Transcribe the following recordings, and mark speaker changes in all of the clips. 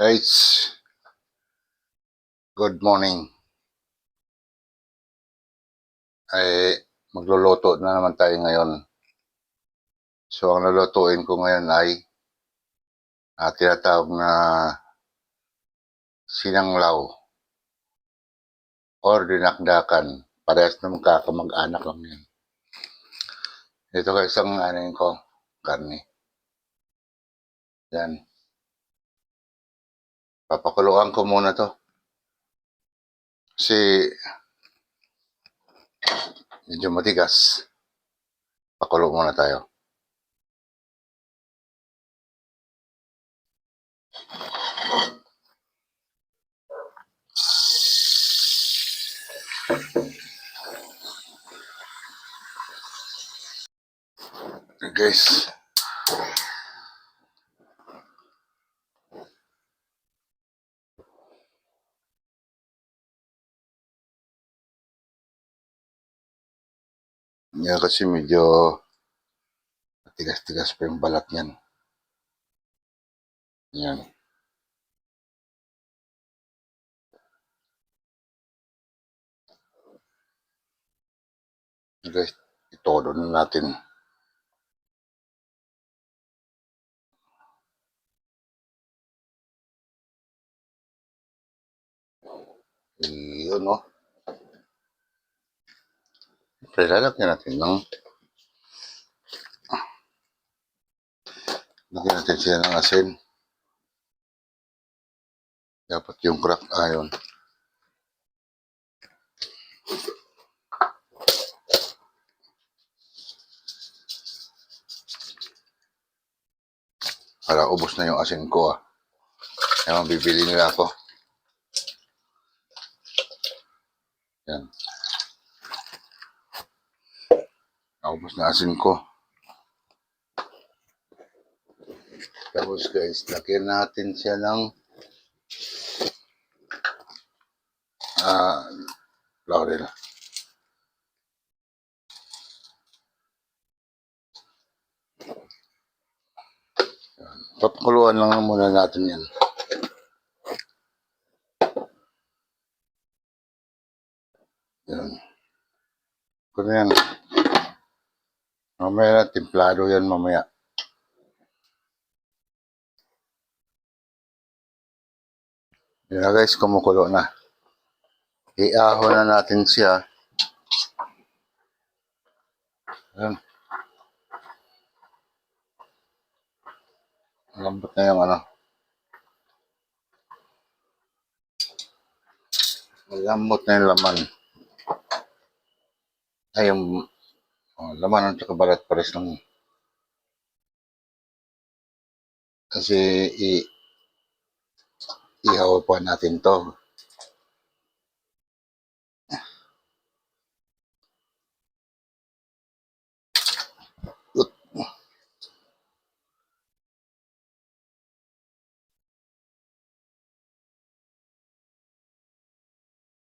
Speaker 1: Guys, good morning. Ay, magluluto na naman tayo ngayon. So, ang lulutuin ko ngayon ay tinatawag na sinanglaw or dinakdakan. Parehas na magkakamag-anak lang yan. Ito guys ang ko, karne. Yan. Papakuluan ko muna to. Kasi medyo matigas. Pakulo muna tayo. Guys, yan kasi medyo tigas-tigas pa yung balat niyan. Yan. Guys, itodo na natin. Yun, no? Lalagyan natin ng lagyan natin siya ng asin. Dapat yung crack iron. Para ubos na yung asin ko Kaya mabibili nila ako. Yan. Naubos na asin ko. Tapos guys, lagyan natin siya ng laurel. Papakuluan lang muna natin yan. Yan. Kung yan. Mamaya na, templado yan mamaya. Yan na guys, kumukulo na. Iahon na natin siya. Yan. Lambot na yung lambot na yung laman. Ay, yung laman at saka balat pares lang. Kasi ihaw pa natin to.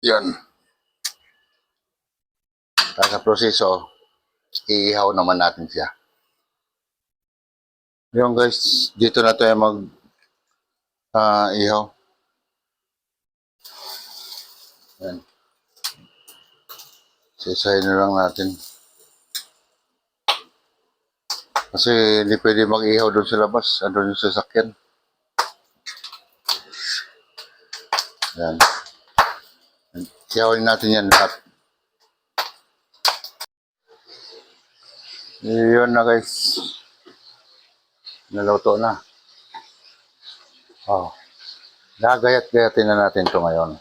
Speaker 1: Yan. Sa proseso, iihaw naman natin siya. Yung guys, dito na tayo mag ihaw. Yan. Sisahin na lang natin. Kasi hindi pwede mag-ihaw doon sa labas. Andun yung sasakyan. Yan. Ihawin natin yan lahat. Yun na guys. Naluto na. Gagayat-gayatin na natin ito ngayon.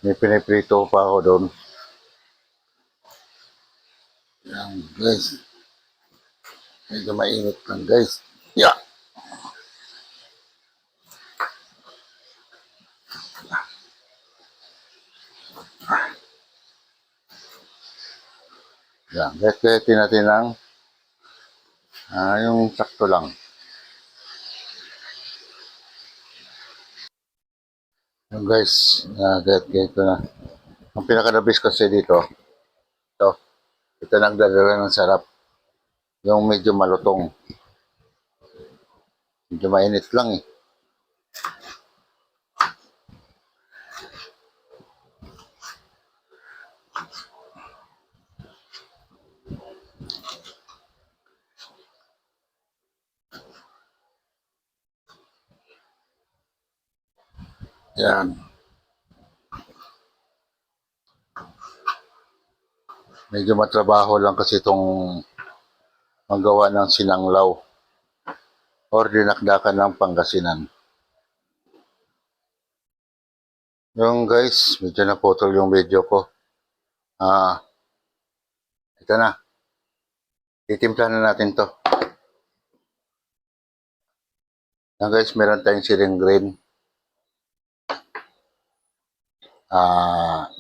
Speaker 1: May piniprito pa ako doon. Yan guys. Medyo mainit lang guys. Yeah. Yan. Gayat-gayatin natin ng yung sakto lang. Yung guys, gayat-gayat ko na. Ang pinaka-the best kasi dito, ito nagdadala ng sarap. Yung medyo malutong. Medyo mainit lang eh. Yan. Medyo matrabaho lang kasi itong magawa ng sinanglaw or dinakdakan ng Pangasinan. Yung guys, medyo naputol yung video ko. Ito na. Titimpla na natin to. Yan guys, meron tayong siling green.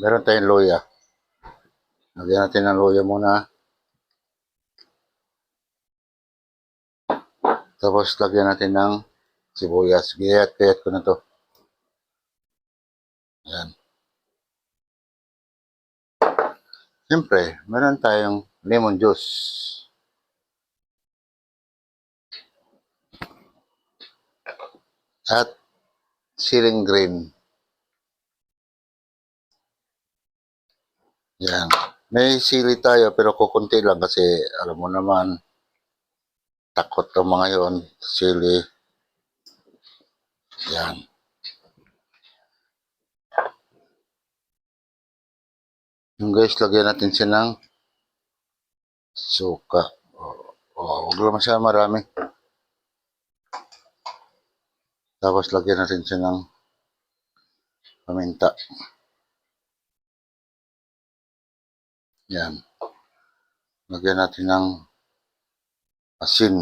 Speaker 1: Meron tayong luya. Lagyan natin ng luya muna. Tapos lagyan natin ng sibuyas. Gayat-gayat ko na to. Yan. Siyempre, meron tayong lemon juice. At siling green. Yan. May sili tayo pero kukunti lang kasi alam mo naman, takot ang mga yon, sili. Yan. Yung guys, lagyan natin siya ng suka. Huwag naman siya marami. Tapos lagyan natin siya ng paminta. Yan. Lagyan natin ng asin.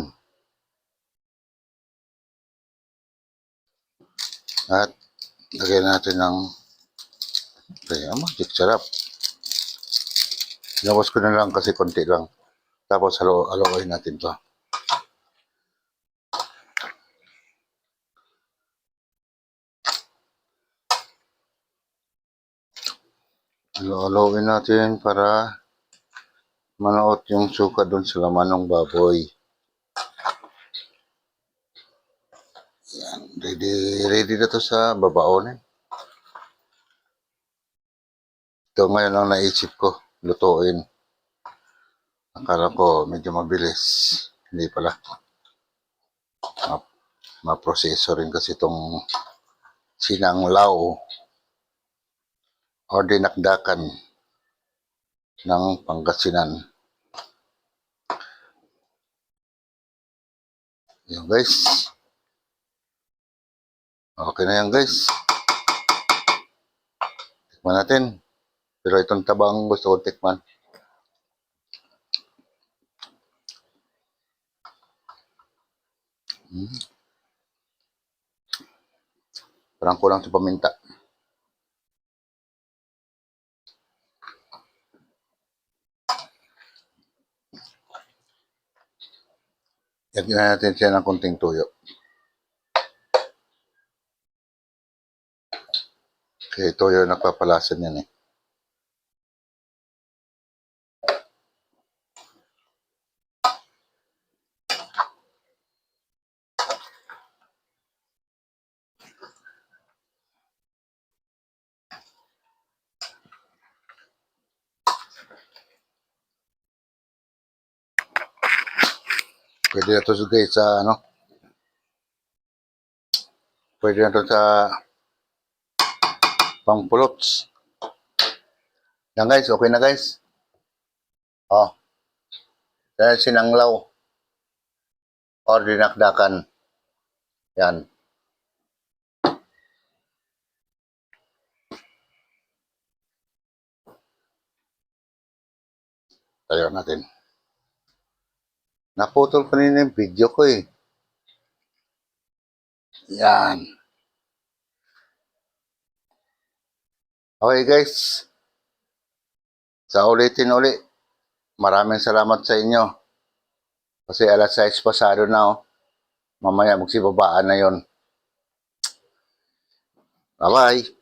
Speaker 1: At lagyan natin ng magic sarap. Labas ko na lang kasi konti lang. Tapos halo-haloin natin to. Halo-haloin natin para manuot yung suka doon sa laman ng baboy. Yan. Ready na to sa babaon. Ito ngayon ang naisip ko, lutuin. Akala ko medyo mabilis. Hindi pala. Ma-proseso rin kasi itong sinanglaw o dinakdakan ng Pangasinan. Yan guys. Okay na yan guys. Tikman natin. Pero itong tabang gusto ko tikman. Parang kulang sa paminta. Lagyan natin siya ng konting tuyo. Kaya tuyo nagpapalasan yan eh. Pwede na to guys sa pwede na to sa pangpulots. Yan guys, okay na guys. Yan sinanglaw or dinakdakan. Yan. Tayo natin. Naputol kanina yung video ko eh. Yan. Okay guys. Sa ulitin uli. Maraming salamat sa inyo. Kasi alas 6 pasado na oh. Mamaya magsibabaan na yon. Bye-bye.